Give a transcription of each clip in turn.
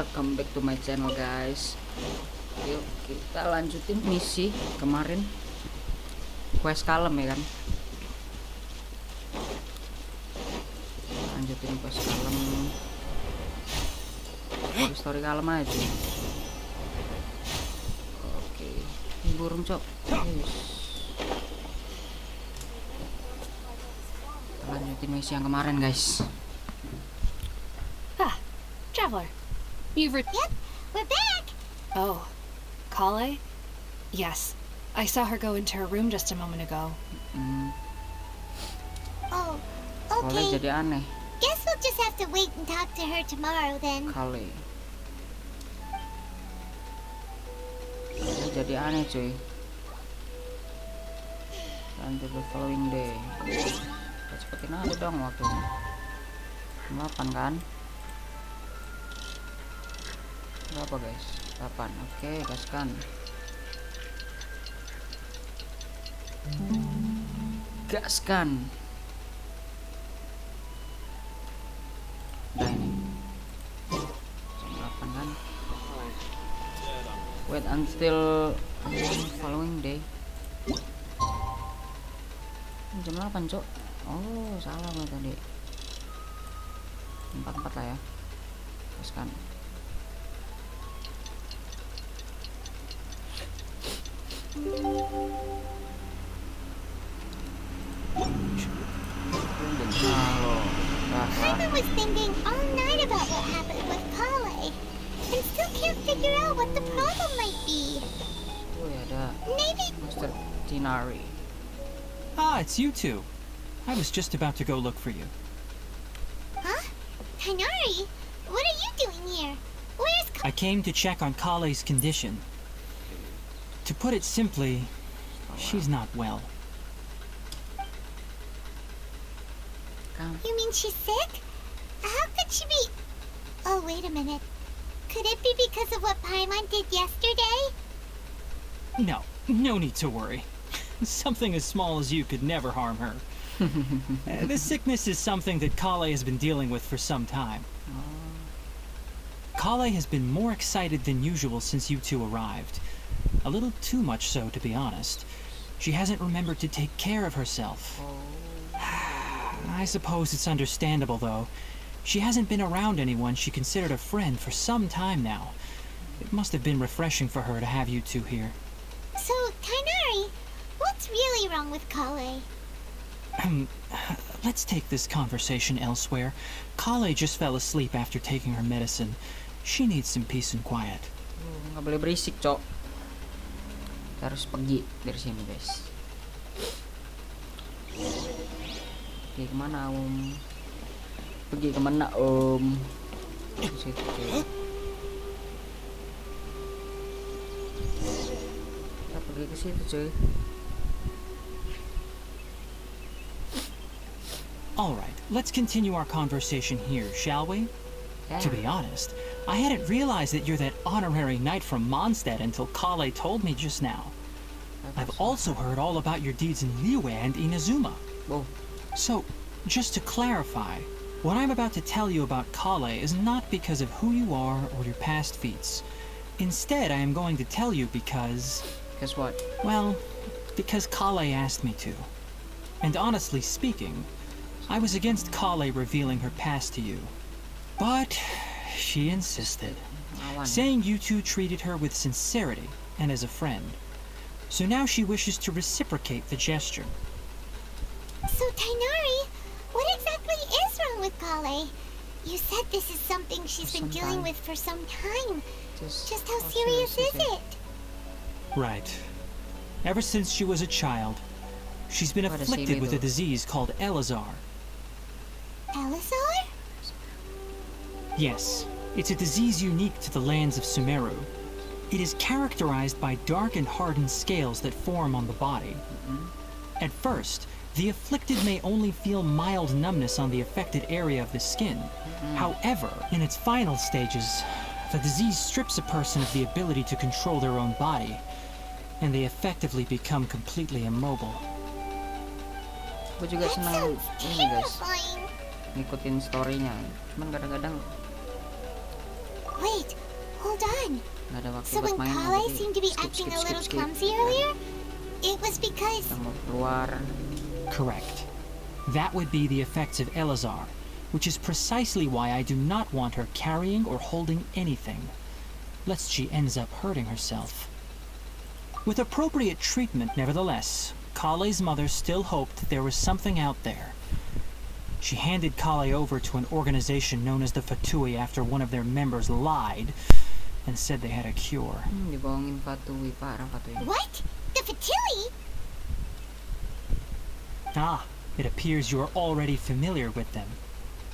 Welcome back to my channel guys. Yuk kita lanjutin misi kemarin, quest kalem ya kan. Lanjutin quest kalem, story kalem aja. Oke, ini burung cok. Yes. Kita lanjutin misi yang kemarin guys. Traveler, you've Yep, we're back! Oh, Kale? Yes, I saw her go into her room just a moment ago. Oh, Kale okay. jadi aneh. Guess we'll just have to wait and talk to her tomorrow then. Kale jadi aneh cuy. Until the following day. Kita cepetin aja dong waktunya. 8 kan? Berapa guys? 8. Oke, gaskan. Gaskan. Udah ini. Jam 8 kan? Wait until following day. Jam 8 cok. Oh salah gue tadi. 4 lah ya. Gaskan. Paimon was thinking all night about what happened with Kale, and still can't figure out what the problem might be. Oh ya ada Maybe. Mr. Tinari. Ah, it's you two. I was just about to go look for you. Huh? Tainari? What are you doing here? Where's Kale? I came to check on Kale's condition. To put it simply, she's not well. You mean she's sick? How could she be? Oh, wait a minute. Could it be because of what Paimon did yesterday? No need to worry. Something as small as you could never harm her. This sickness is something that Kale has been dealing with for some time. Kale has been more excited than usual since you two arrived. A little too much so, to be honest. She hasn't remembered to take care of herself. I suppose it's understandable, though. She hasn't been around anyone she considered a friend for some time now. It must have been refreshing for her to have you two here. So, Tainari, what's really wrong with Kale? Let's take this conversation elsewhere. Kale just fell asleep after taking her medicine. She needs some peace and quiet. Nggak boleh berisik cok. Kita harus pergi dari sini guys. Pergi kemana om? Pergi kemana om? Ke situ cuy. Kita pergi ke situ cuy. Alright, let's continue our conversation here, shall we? Yeah. To be honest, I hadn't realized that you're that honorary knight from Mondstadt until Kale told me just now. I've also heard all about your deeds in Liyue and Inazuma. Oh. So, just to clarify, what I'm about to tell you about Kale is not because of who you are or your past feats. Instead, I am going to tell you because... Guess what? Well, because Kale asked me to. And honestly speaking, I was against Kale revealing her past to you. But she insisted, saying you two treated her with sincerity and as a friend. So now she wishes to reciprocate the gesture. So, Tainari, what exactly is wrong with Kale? You said this is something she's been dealing with for some time. Just how serious is it? Right. Ever since she was a child, she's been afflicted with a disease called Elazar. Elazar? Yes, it's a disease unique to the lands of Sumeru. It is characterized by dark and hardened scales that form on the body. At first, the afflicted may only feel mild numbness on the affected area of the skin. However, in its final stages, the disease strips a person of the ability to control their own body, and they effectively become completely immobile. Gue juga That senang sounds ini guys, terrifying. ngikutin storynya. Cuman kadang-kadang Wait, hold on. Nggak ada waktu So buat when main. Kale jadi seemed to be skip, acting skip, a skip, little skip. clumsy earlier, it was because... Kita mau keluar. Correct. That would be the effects of Elazar, which is precisely why I do not want her carrying or holding anything, lest she ends up hurting herself. With appropriate treatment, nevertheless, Kale's mother still hoped that there was something out there. She handed Kale over to an organization known as the Fatui after one of their members lied and said they had a cure. Dibohongin Fatui, parah Fatui. What? The Fatui? Ah, it appears you are already familiar with them.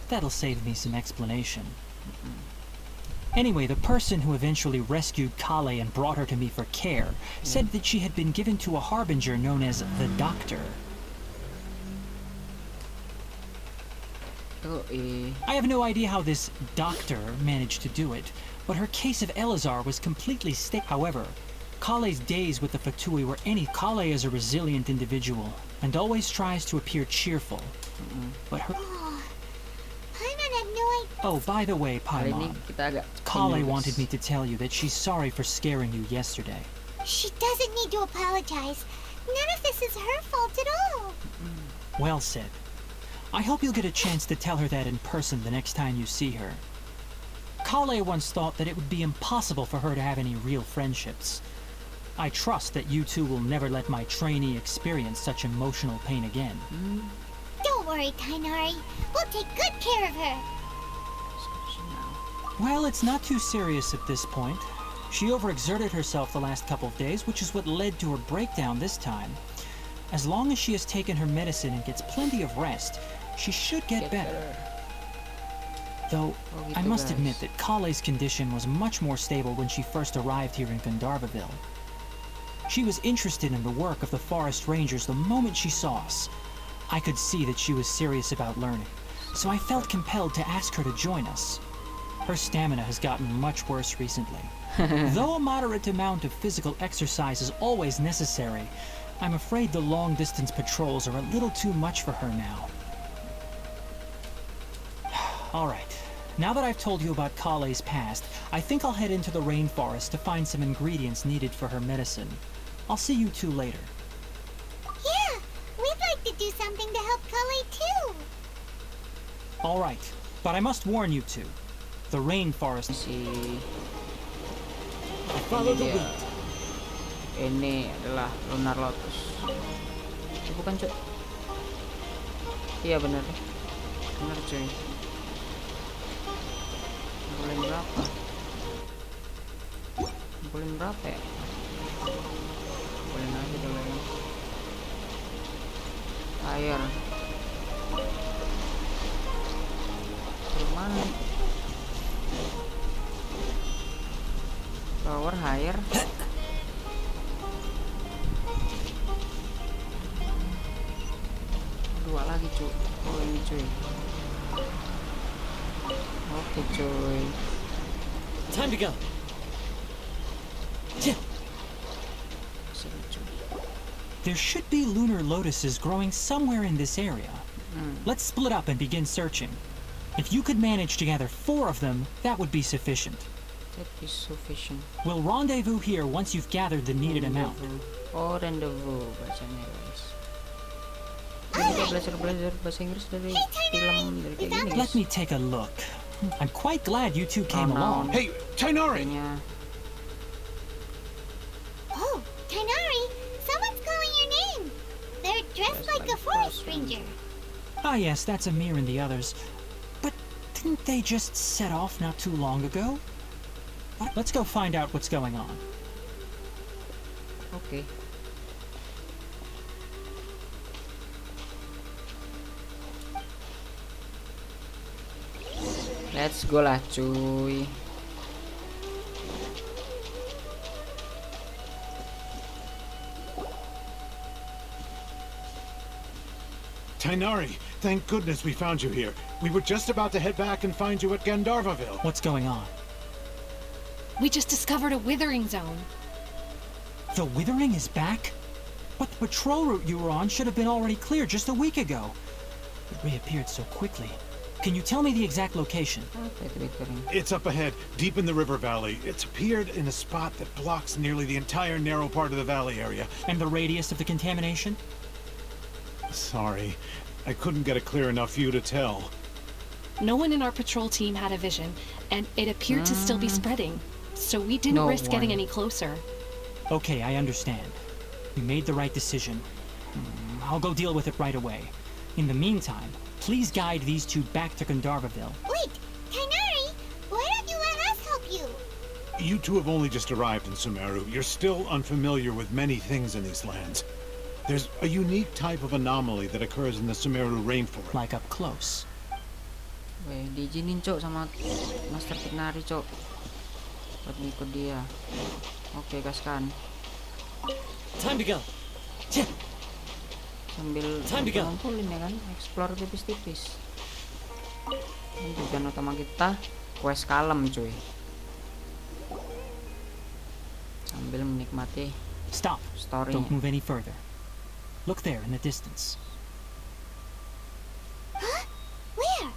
That'll save me some explanation. Anyway, the person who eventually rescued Kale and brought her to me for care said that she had been given to a harbinger known as the Doctor. I have no idea how this doctor managed to do it, but her case of Elazar was completely However, Kale's days with the Fatui were any. Kale is a resilient individual and always tries to appear cheerful. But her... Oh, Paimon had no idea. Oh, by the way, Kali ini Paimon, kita agak Kale penulis. wanted me to tell you that she's sorry for scaring you yesterday. She doesn't need to apologize. None of this is her fault at all. Well said. I hope you'll get a chance to tell her that in person the next time you see her. Kale once thought that it would be impossible for her to have any real friendships. I trust that you two will never let my trainee experience such emotional pain again. Don't worry, Tainari. We'll take good care of her. Well, it's not too serious at this point. She overexerted herself the last couple of days, which is what led to her breakdown this time. As long as she has taken her medicine and gets plenty of rest, she should get better. Though, I must admit that Kale's condition was much more stable when she first arrived here in Gandharvaville. She was interested in the work of the forest rangers the moment she saw us. I could see that she was serious about learning, so I felt compelled to ask her to join us. Her stamina has gotten much worse recently. Though a moderate amount of physical exercise is always necessary, I'm afraid the long-distance patrols are a little too much for her now. Alright, now that I've told you about Kale's past, I think I'll head into the rainforest to find some ingredients needed for her medicine. I'll see you two later. Yeah, we'd like to do something to help Kale too. Alright, but I must warn you two. The rainforest... Ini dia. Ini adalah Lunar Lotus. Bukan cuy. Iya bener. Bener cuy. Ngumpulin berapa? Ngumpulin berapa ya? Ngumpulin aja dulu ya. Air. Mana? Power higher. Dua lagi cuy. Oh ini cuy. Oke cuy. Time to go. Seru cuy. There should be lunar lotuses growing somewhere in this area. Let's split up and begin searching. If you could manage to gather 4 of them, that would be sufficient. That is sufficient. We'll rendezvous here once you've gathered the needed amount. Oh, rendezvous bacanya guys. Kita belajar bahasa Inggris dari film dari kayak gini Let guys. me take a look. I'm quite glad you two came along. Hey, Tainari! Kayaknya Oh, Tainari, someone's calling your name. They're dressed like a forest ranger. Ah yes, that's Amir and the others. But didn't they just set off not too long ago? Let's go find out what's going on. oke. Let's go lah cuy. Tainari, thank goodness we found you here. We were just about to head back and find you at Gandharvaville. What's going on? We just discovered a withering zone. The Withering is back? But the patrol route you were on should have been already clear just a week ago. It reappeared so quickly. Can you tell me the exact location? Apa itu withering? It's up ahead, deep in the river valley. It's appeared in a spot that blocks nearly the entire narrow part of the valley area. And the radius of the contamination? Sorry, I couldn't get a clear enough view to tell. No one in our patrol team had a vision, and it appeared to still be spreading. So we didn't No risk getting one. any closer. Okay, I understand. You made the right decision. I'll go deal with it right away. In the meantime, please guide these two back to Gandharvaville. Wait, Kainari, why don't you let us help you? You two have only just arrived in Sumeru. You're still unfamiliar with many things in these lands. There's a unique type of anomaly that occurs in the Sumeru rainforest. Like up close. Weh, diizinin cok sama Master Kainari cok buat ngikut dia. Oke, gaskan. Time to go. Sambil Time to go. ngumpulin ya kan, explore tipis-tipis. Ini tujuan utama kita quest kalem cuy. Sambil menikmati Stop. story. Don't move any further. Look there in the distance. Huh? Where?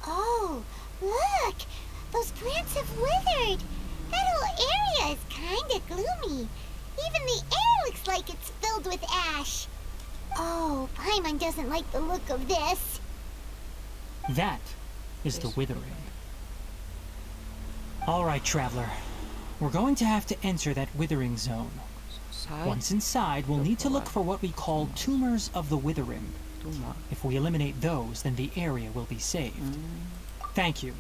Oh, look! Those plants have withered! That whole area is kinda gloomy. Even the air looks like it's filled with ash. Oh, Paimon doesn't like the look of this. That is the withering. All right, traveler. We're going to have to enter that withering zone. Once inside, we'll need to look for what we call tumors of the withering. Tumor. If we eliminate those, then the area will be saved. Thank you.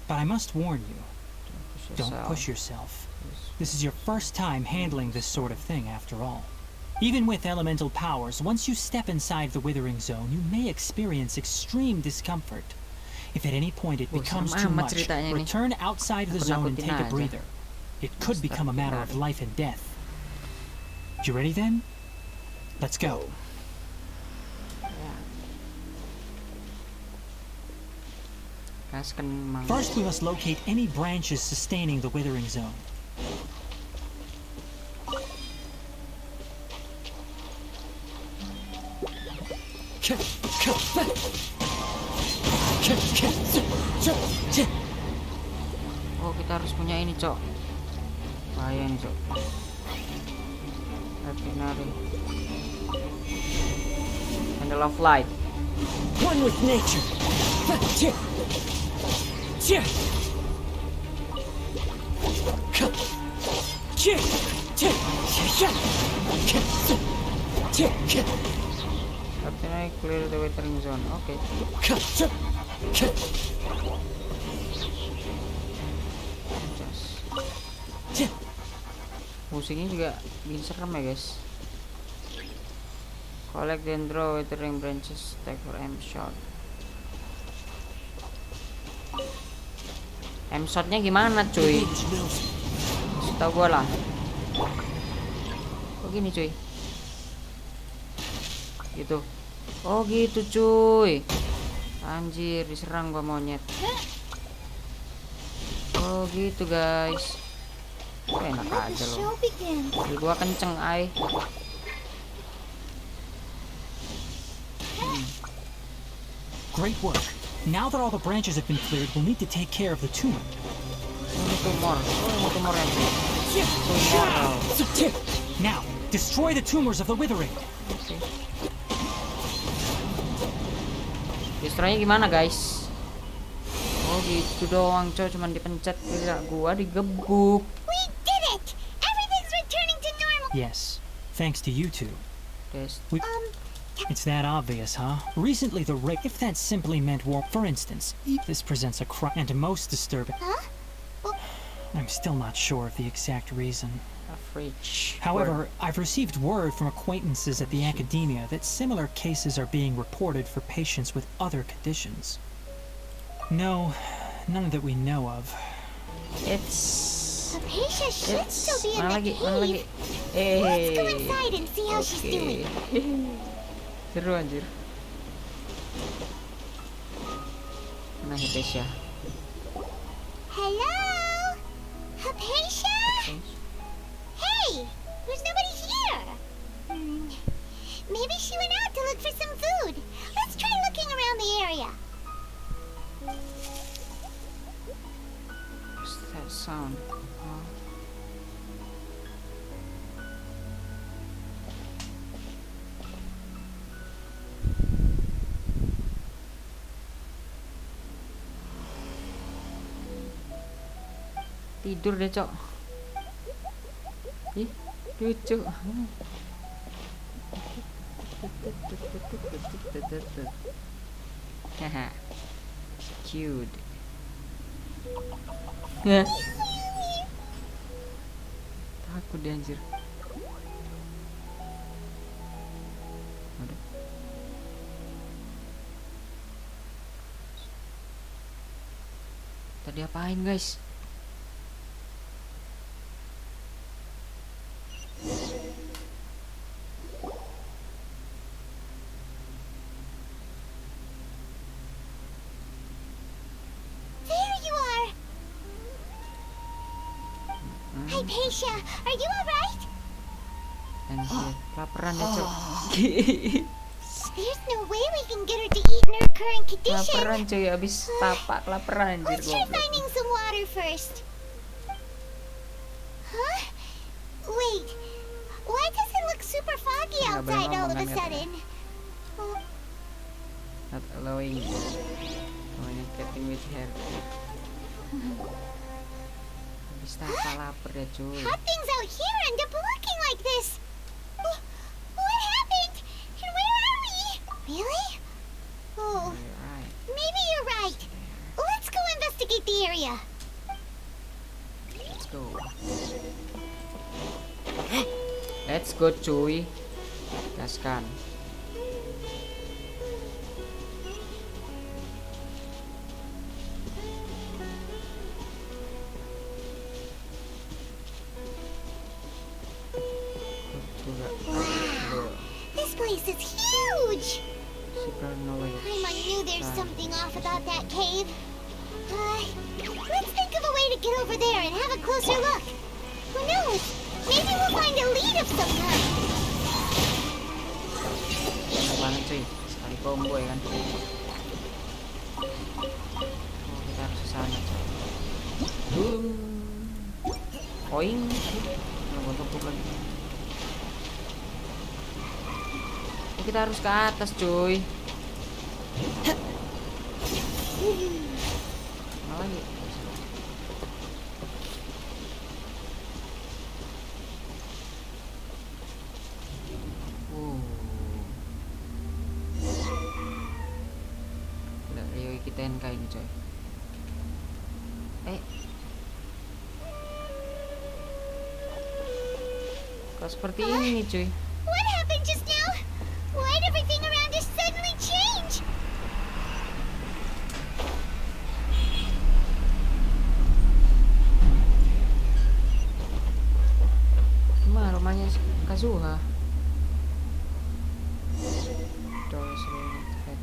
But I must warn you, don't push yourself. This is your first time handling this sort of thing, after all. Even with elemental powers, once you step inside the withering zone, you may experience extreme discomfort. If at any point it becomes too sama much, ceritanya nih. return outside the zone and Nakut-nakutin take a aja. breather. It could become a matter of life and death. You ready then? Let's go. Gaskan mang. First, we must locate any branches sustaining the withering zone. Oh, kita harus punya ini cok. Bahaya nih cok. Kainari. Handle of light. One with nature. Artinya clear the withering zone. Oke. Musiknya juga bikin serem ya guys. Collect dendro withering branches, take for M shot. M shotnya gimana cuy? Setahu gua lah. Oh gini cuy. Gitu. Oh gitu cuy. Anjir, diserang gua monyet. Oh gitu guys. Enak Let aja the loh. show begin. Mobil gua kenceng ay. Great work. Now that all the branches have been cleared, we'll need to take care of the tumor. Ini tumor. Oh ini tumor yang tumor. Now, destroy the tumors of the withering. Oke. Destroynya gimana guys? Oh gitu doang coy, cuman dipencet, tidak gua digebuk. We did it! Everything's returning to normal. Yes, thanks to you two. Des. It's that obvious, huh? Recently the rape, if that simply meant war, for instance, this presents a crime, and most disturbing. Huh? I'm still not sure of the exact reason. A fridge. However, I've received word from acquaintances at the academia that similar cases are being reported for patients with other conditions. No, none that we know of. It's Hypatia should still be in mana the lagi, mana lagi. cave. Let's go inside and see how she's doing. Seru anjir. Mana Hypatia? Hello? Hypatia? Hey! There's nobody here! Maybe she went out to look for some food. Let's try looking around the area. tidur deh cok. Ih lucu. Haha cute. Ya takut dia anjir. Aduh. Tadi apain guys? There you are! Hypatia, are you alright? Anjir, kelaparan deh cok. There's no way we can get her to eat in her current condition. Kelaparan cuy, abis tapak kelaparan anjir Let's try goblok. finding some water first. Huh? Wait, why does it look super foggy Nggak boleh outside all of a ngomong kan sudden? Oh, Not allowing communicating with her. Habis tapak lapar ya cuy. how things out here end up looking like this? Oh, what happened? And where are we? Really? Oh, Alright. maybe you're right. Let's go investigate the area. Let's go. Let's go cuy. Gaskan. This place is huge. Secret knowledge. I knew there's something off about that cave. Let's think of a way to get over there and have a closer look. Who knows? Maybe we'll find a lead of some kind. Enak banget cuy. Sekali combo ya kan. Oh, kita harus ke sana cuy. Boom. Poing. Ngebut lagi. Oh, kita harus ke atas cuy. Mana lagi? Udah, Rio kita kayak ini coy. Kok seperti ini cuy? What happened just now? Why'd everything around us suddenly change? Cuma rumahnya Kazuha. Doors related.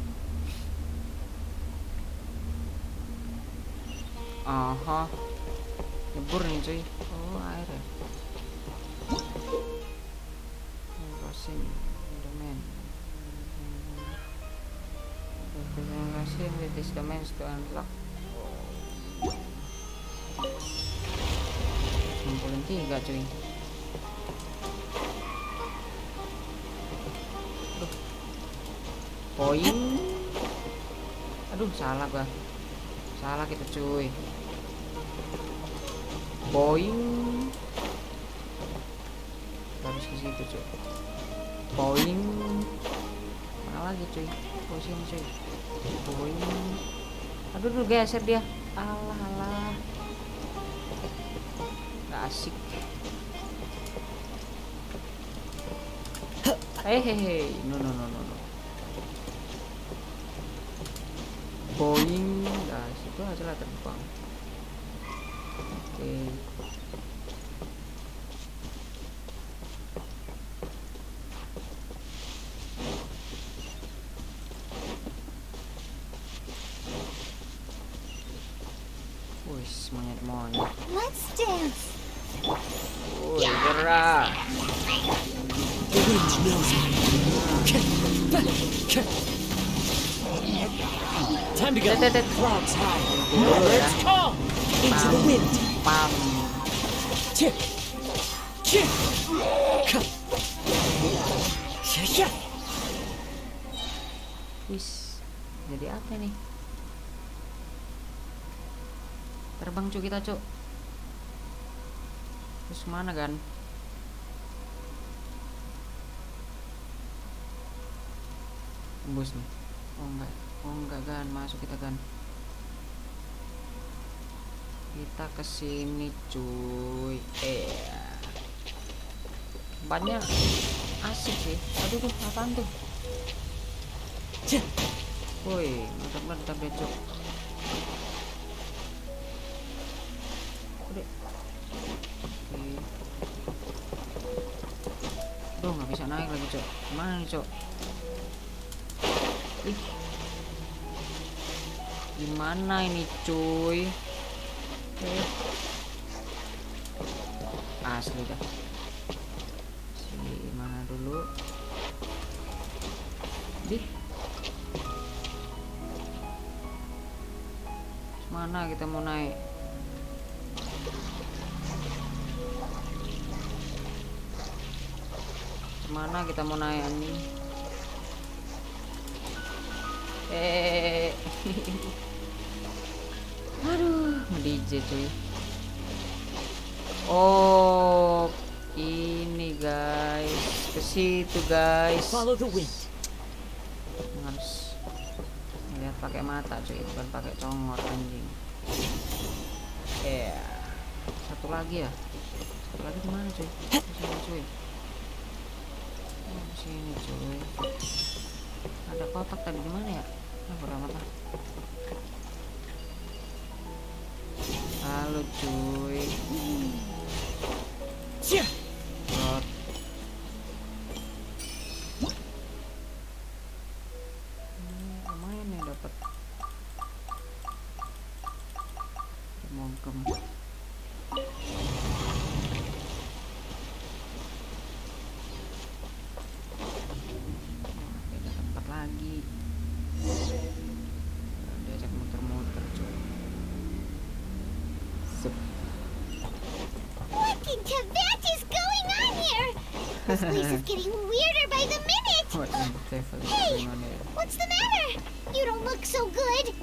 Aha. Nyebur nih cuy. Oh air ya. Crossing domain. Crossing with this domain to unlock. 93 cuy. Poin. Aduh salah gua. Salah kita cuy. Poin. Harus ke situ cuy. Poin. Mana lagi cuy? Posisi cuy. Poin. Aduh geser dia. Alah alah. Gak asik. Hehehe. No. Boeing, nah situ aja lah terbang. Oke. Wih, monyet. Let's dance. Wih, gerak. The wind knows me. Time to go. Clouds high. Let's call. Into the wind. Pam. Chip. Chip. Yeah. Wis, jadi apa nih? Terbang cu kita cu. Terus mana kan? Tembus nih. Oh enggak kan, masuk kita kan. Kita kesini cuy. Tempatnya asik sih. Aduh, apaan tuh? Woi, mantap becok. Udah. Oke. Duh, nggak bisa naik lagi, Cok. Gimana nih, Cok? Ih. Gimana ini, cuy? Asli dah. Mana dulu? Mana kita mau naik? Mana kita mau naik anjing? Aduh, DJ cuy. Oh, ini guys, ke situ guys. Follow the wind. Harus lihat pakai mata cuy, bukan pakai congor anjing. Satu lagi ya. Satu lagi di mana cuy? Sini cuy. Oh, sini cuy. Ada kotak tadi di mana ya? Bodo amat lah. Halo cuy. Rot. Lumayan nih dapat. Mongkem. Beda tempat lagi. Diajak muter-muter cuy. What in Tibet is going on here? This place is getting weirder by the minute. What in the devil is Hey, going on here? what's the matter? You don't look so good.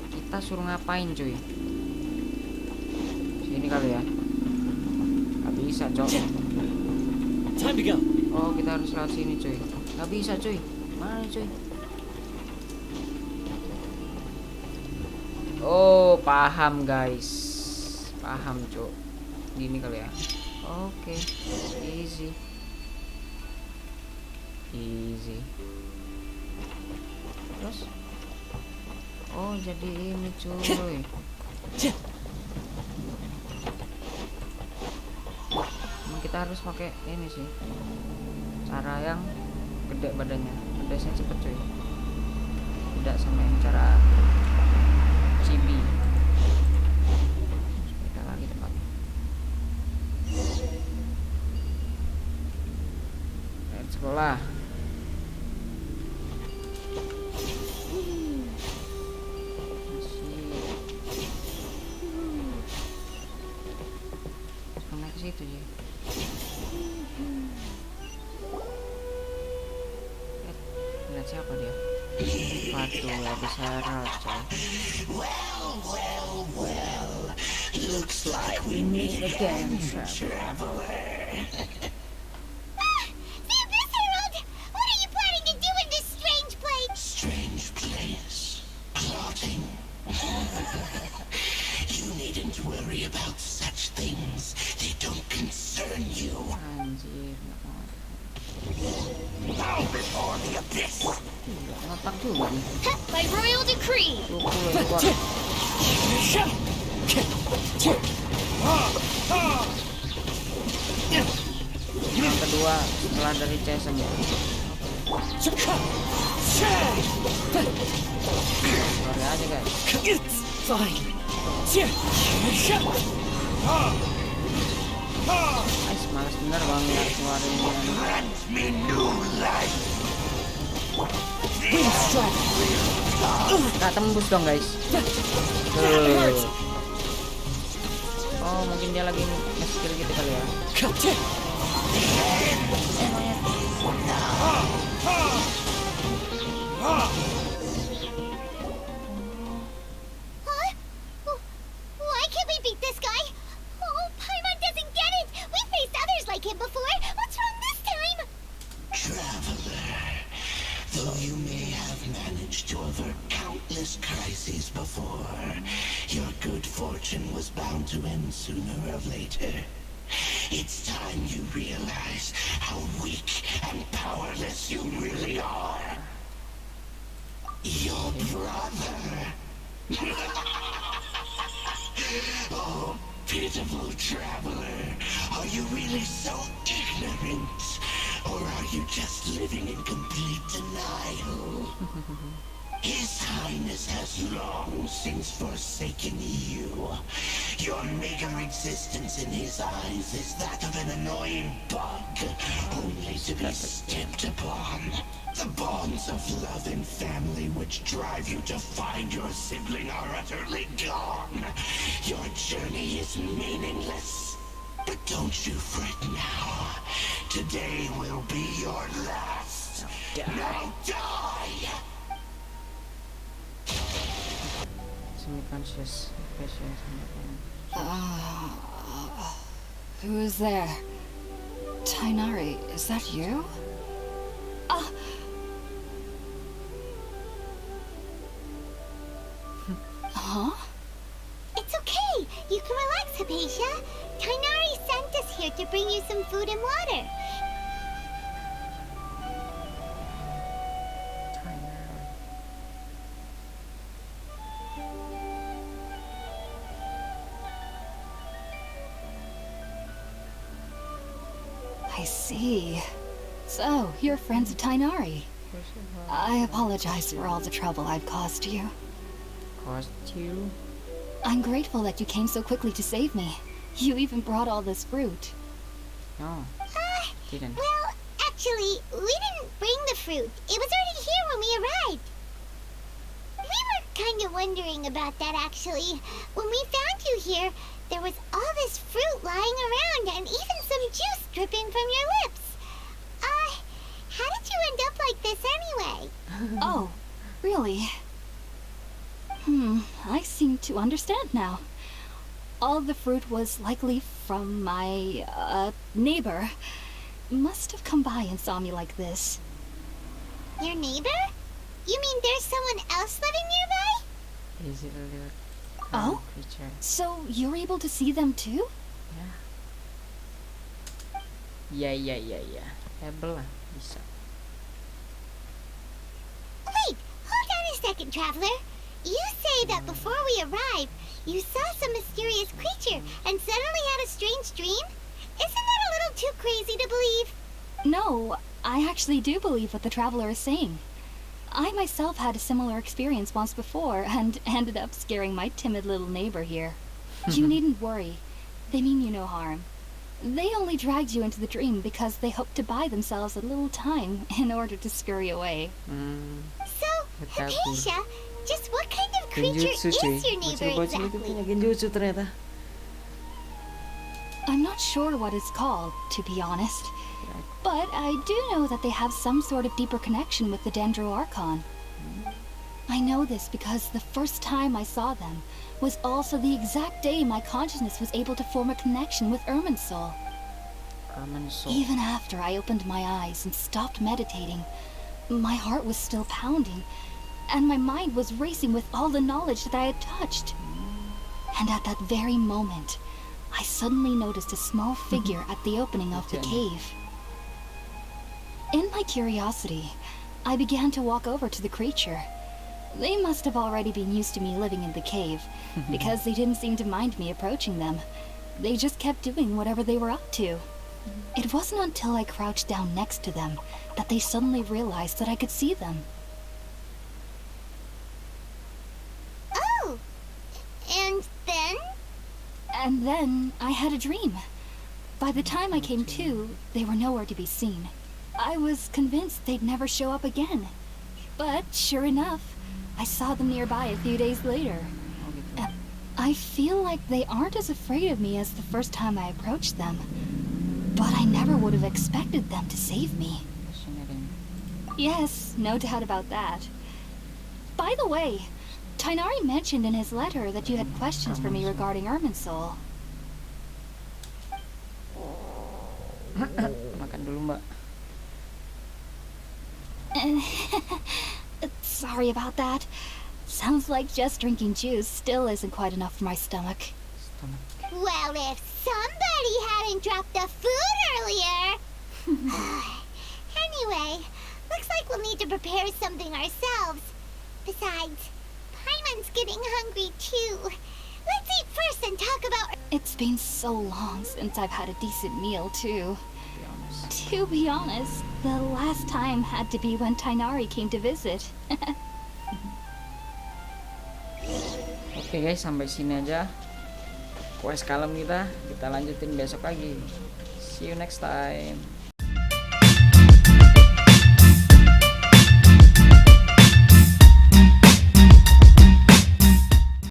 Kita suruh ngapain cuy? Sini kali ya. Gak bisa cok. Time to go. Oh kita harus lewat sini cuy. Gak bisa cuy. Mana cuy? Oh paham guys. Paham cok. Gini kali ya. Oke. Easy. Terus? Oh jadi ini cuy. Emang kita harus pakai ini sih. Cara yang gede badannya. Gedenya cepet cuy. Tidak sama yang cara chibi. Kita lagi tempat. Let's go lah. Itu ya. Lihat siapa dia? Waduh, habis Herald coy. Well, looks like we meet again, traveler. There, Miss Harold! What are you planning to do in this strange place? Strange place. Plotting. You needn't worry about such things. They don't concern you. Anjir, Bow before the abyss. ngotak juga nih. By royal decree! Yang kedua setelah dari CSM ya. Sorry aja guys. Fine. Guys, males bener bang ngeluarin ini. Grant me new life. Gak tembus dong guys. Oh mungkin dia lagi nge-skill gitu kali ya. countless crises before. Your good fortune was bound to end sooner or later. It's time you realize how weak and powerless you really are. Your brother. Oh, pitiful traveler. Are you really so ignorant? Or are you just living in complete denial? His Highness has long since forsaken you. Your meager existence in his eyes is that of an annoying bug, only to be stepped upon. The bonds of love and family which drive you to find your sibling are utterly gone. Your journey is meaningless. But don't you fret now. Today will be your last. Now die! Semi-conscious. Who is there? Tainari, is that you? Huh? It's okay. You can relax, Hypatia. Tainari sent us here to bring you some food and water. I see. So, you're friends of Tainari. I apologize for all the trouble I've caused you. Caused you? I'm grateful that you came so quickly to save me. You even brought all this fruit. No, didn't. Well, actually, we didn't bring the fruit. It was already here when we arrived. We were kind of wondering about that, actually. When we found you here, there was all this fruit lying around and even some juice dripping from your lips. How did you end up like this anyway? Oh, really? I seem to understand now. All the fruit was likely from my, neighbor. Must have come by and saw me like this. Your neighbor? You mean there's someone else living nearby? Is it a little Oh? creature? So you're able to see them too? Ya. Able lah, bisa. Wait, hold on a second, traveler. You say that before we arrived, you saw some mysterious creature and suddenly had a strange dream? Isn't that a little too crazy to believe? No, I actually do believe what the traveler is saying. I myself had a similar experience once before and ended up scaring my timid little neighbor here. You needn't worry. They mean you no harm. They only dragged you into the dream because they hoped to buy themselves a little time in order to scurry away. So, Hypatia, just what kind of creature Genjutsu is cuy. your neighbor Bocil-bocil itu exactly? punya genjutsu ternyata. I'm not sure what it's called, to be honest. But I do know that they have some sort of deeper connection with the Dendro Archon. I know this because the first time I saw them was also the exact day my consciousness was able to form a connection with Irminsul. Even after I opened my eyes and stopped meditating, my heart was still pounding, and my mind was racing with all the knowledge that I had touched. And at that very moment, I suddenly noticed a small figure at the opening of the cave. In my curiosity, I began to walk over to the creature. They must have already been used to me living in the cave, because they didn't seem to mind me approaching them. They just kept doing whatever they were up to. It wasn't until I crouched down next to them that they suddenly realized that I could see them. Oh, and then? And then I had a dream. By the time I came to, they were nowhere to be seen. I was convinced they'd never show up again. But sure enough, I saw them nearby a few days later. I feel like they aren't as afraid of me as the first time I approached them. But I never would have expected them to save me. Yes, no doubt about that. By the way, Tainari mentioned in his letter that you had questions for me regarding Irminsul. Makan dulu, Mbak. Sorry about that. Sounds like just drinking juice still isn't quite enough for my stomach. Well, if somebody hadn't dropped the food earlier. Anyway, looks like we'll need to prepare something ourselves. Besides, Paimon's getting hungry too. Let's eat first and talk about... It's been so long since I've had a decent meal, too. To be honest, the last time had to be when Tainari came to visit. Oke guys, sampai sini aja quest kalem kita lanjutin besok lagi. See you next time.